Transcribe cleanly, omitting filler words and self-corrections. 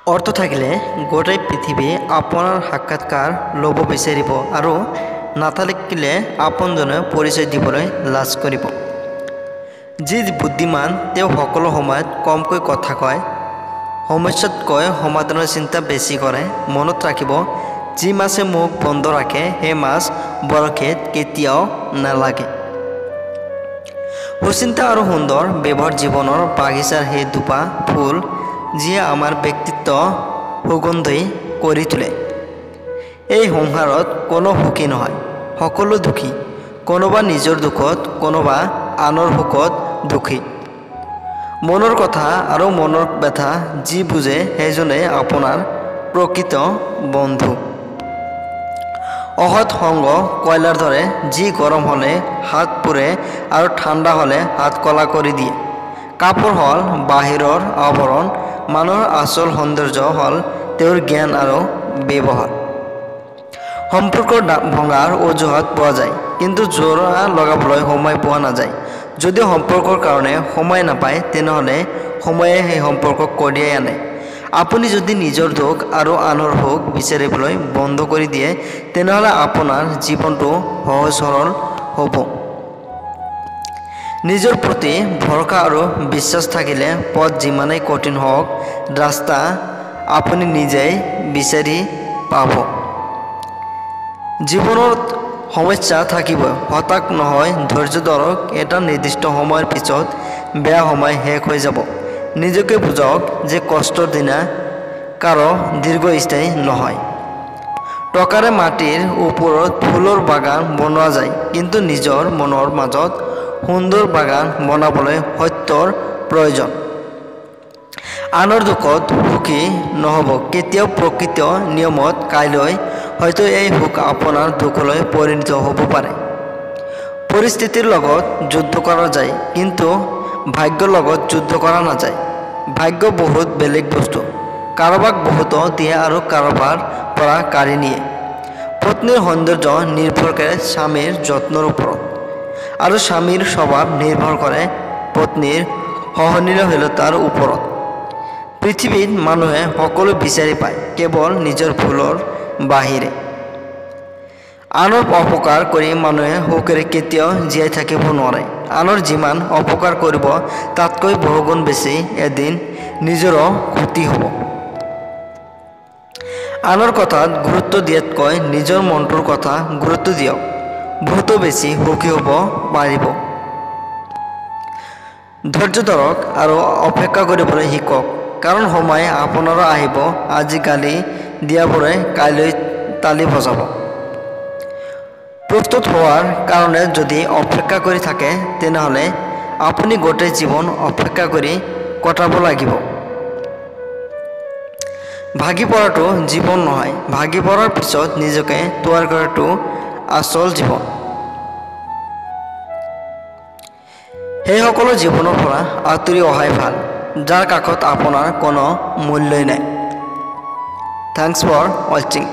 অৰ্থ থাকিলে গোটেই পৃথিৱী আপোনাৰ সাক্ষাৎকাৰ ল'ব বিচাৰিব আৰু নাথাকিলে আপোনজনে পৰিচয় দিবলৈ লাজ কৰিব। যি বুদ্ধিমান তেওঁ সকলো সময়ত কমকৈ কথা কয়, সমস্যাতকৈ সমাধানৰ চিন্তা বেছি কৰে। মনত ৰাখিব, যি মাছে মুখ বন্ধ ৰাখে সেই মাছ বৰশীত কেতিয়াও নালাগে। সুচিন্তা আৰু সুন্দৰ ব্যৱহাৰ জীৱনৰ বাগিচাৰ সেই দুপা ফুল যিয়ে আমাৰ ব্যক্তিত্ব সুগন্ধি কৰি তোলে। এই সংসাৰত কোনো সুখী নহয়, সকলো দুখী। কোনোবা নিজৰ দুখত, কোনোবা আনৰ সুখত দুখী। মনৰ কথা আৰু মনৰ ব্যথা যি বুজে সেইজনেই আপোনাৰ প্ৰকৃত বন্ধু। অসৎ সংগ কয়লাৰ দৰে, যি গৰম হ'লে হাত পুৰে আৰু ঠাণ্ডা হ'লে হাত কলা কৰি দিয়ে। কাপোৰ হ'ল বাহিৰৰ আৱৰণ, মানুহৰ আচল সৌন্দৰ্য হ'ল তেওঁৰ জ্ঞান আৰু ব্যৱহাৰ। সম্পৰ্ক ভঙাৰ অজুহাত পোৱা যায়, কিন্তু জোৰা লগাবলৈ সময় পোৱা নাযায়। যদি সম্পৰ্কৰ কাৰণে সময় নাপায়, তেনেহ'লে সময়ে সেই সম্পৰ্কক কঢ়িয়াই আনে। আপুনি যদি নিজৰ দুখ আৰু আনৰ সুখ বিচাৰিবলৈ বন্ধ কৰি দিয়ে, তেনেহ'লে আপোনাৰ জীৱনটো সহজ সৰল হ'ব। নিজৰ প্ৰতি ভৰসা আৰু বিশ্বাস থাকিলে পথ যিমানেই কঠিন হওক, ৰাস্তা আপুনি নিজেই বিচাৰি পাব। জীৱনত সমস্যা থাকিবই, হতাশ নহয়, ধৈৰ্য ধৰক। এটা নিৰ্দিষ্ট সময়ৰ পিছত বেয়া সময় শেষ হৈ যাব। নিজকে বুজাওক যে কষ্টৰ দিনা কাৰো দীৰ্ঘস্থায়ী নহয়। টকাৰে মাটিৰ ওপৰত ফুলৰ বাগান বনোৱা যায়, কিন্তু নিজৰ মনৰ মাজত সুন্দৰ বাগান বনাবলৈ সত্যৰ প্ৰয়োজন। আনৰ দুখত সুখী নহ'ব কেতিয়াও। প্ৰকৃত নিয়মত কাইলৈ হয়তো এই সুখ আপোনাৰ দুখলৈ পৰিণত হ'ব পাৰে। পৰিস্থিতিৰ লগত যুদ্ধ কৰা যায়, কিন্তু ভাগ্যৰ লগত যুদ্ধ কৰা নাযায়। ভাগ্য বহুত বেলেগ বস্তু, কাৰোবাক বহুতো দিয়ে আৰু কাৰোবাৰ পৰা কাঢ়ি নিয়ে। পত্নীৰ সৌন্দৰ্য নিৰ্ভৰ কৰে স্বামীৰ যত্নৰ ওপৰত, আৰু স্বামীৰ স্বভাৱ নিৰ্ভৰ কৰে পত্নীৰ সহনশীলতাৰ ওপৰত। পৃথিৱীত মানুহে সকলো বিচাৰি পায়, কেৱল নিজৰ ভুলৰ বাহিৰে। আনৰ অপকাৰ কৰি মানুহে সুখেৰে কেতিয়াও জীয়াই থাকিব নোৱাৰে। আনৰ যিমান অপকাৰ কৰিব, তাতকৈ বহুগুণ বেছি এদিন নিজৰো ক্ষতি হ'ব। আনৰ কথাত গুৰুত্ব দিয়াতকৈ নিজৰ মনটোৰ কথা গুৰুত্ব দিয়ক, বহুতো বেছি সুখী হ'ব পাৰিব। ধৈৰ্য ধৰক আৰু অপেক্ষা কৰিবলৈ শিকক, কাৰণ সময় আপোনাৰো আহিব। আজি গালি দিয়াবোৰে কাইলৈ তালি বজাব। প্ৰস্তুত হোৱাৰ কাৰণে যদি অপেক্ষা কৰি থাকে, তেনেহ'লে আপুনি গোটেই জীৱন অপেক্ষা কৰি কটাব লাগিব। ভাগি পৰাটো জীৱন নহয়, ভাগি পৰাৰ পিছত নিজকে তৈয়াৰ কৰাটো আচল জীৱন। সেইসকলো জীৱনৰ পৰা আঁতৰি অহাই ভাল, যাৰ কাষত আপোনাৰ কোনো মূল্যই নাই। থ্যাংকছ ফৰ ৱাচিং।